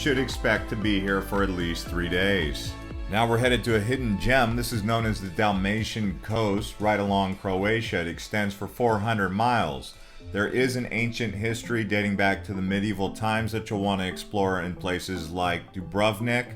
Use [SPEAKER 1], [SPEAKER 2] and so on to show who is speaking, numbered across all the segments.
[SPEAKER 1] should expect to be here for at least 3 days. Now we're headed to a hidden gem. This is known as the Dalmatian coast right along Croatia. It extends for 400 miles. There is an ancient history dating back to the medieval times that you'll want to explore in places like Dubrovnik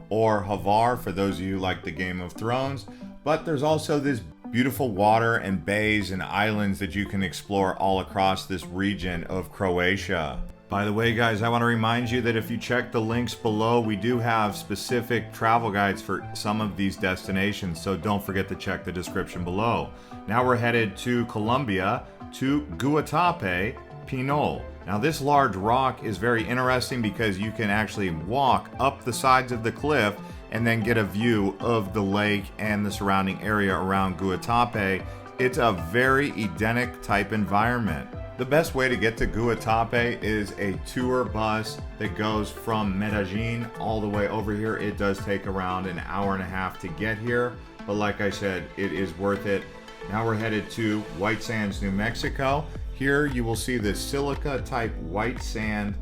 [SPEAKER 1] or Hvar for those of you who like the Game of Thrones. But there's also this beautiful water and bays and islands that you can explore all across this region of Croatia. By the way, guys, I want to remind you that if you check the links below, we do have specific travel guides for some of these destinations, so don't forget to check the description below. Now we're headed to Colombia, to Guatapé, Peñol. Now this large rock is very interesting because you can actually walk up the sides of the cliff and then get a view of the lake and the surrounding area around Guatapé. It's a very Edenic type environment. The best way to get to Guatapé is a tour bus that goes from Medellin all the way over here. It does take around an hour and a half to get here, but like I said, it is worth it. Now we're headed to White Sands, New Mexico. Here you will see this silica type white sand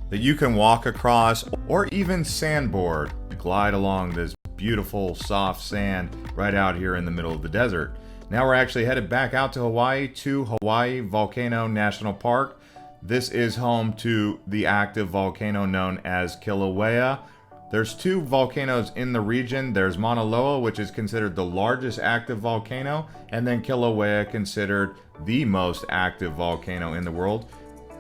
[SPEAKER 1] that you can walk across or even sandboard, glide along this beautiful soft sand right out here in the middle of the desert. Now we're actually headed back out to Hawaii, to Hawaii Volcano National Park. This is home to the active volcano known as Kilauea. There's 2 volcanoes in the region. There's Mauna Loa, which is considered the largest active volcano, and then Kilauea, considered the most active volcano in the world.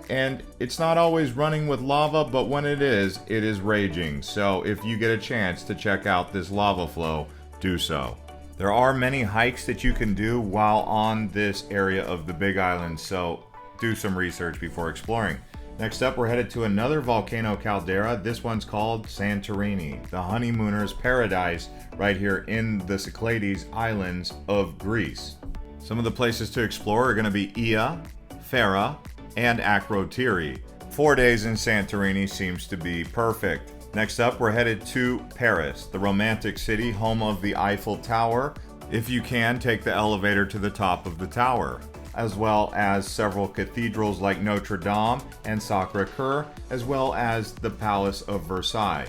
[SPEAKER 1] And it's not always running with lava, but when it is raging. So if you get a chance to check out this lava flow, do so. There are many hikes that you can do while on this area of the Big Island, so do some research before exploring. Next up, we're headed to another volcano caldera. This one's called Santorini, the honeymooner's paradise right here in the Cyclades Islands of Greece. Some of the places to explore are going to be Ia, Fera, and Akrotiri. 4 days in Santorini seems to be perfect. Next up, we're headed to Paris, the romantic city, home of the Eiffel Tower. If you can, take the elevator to the top of the tower, as well as several cathedrals like Notre Dame and Sacré-Cœur, as well as the Palace of Versailles.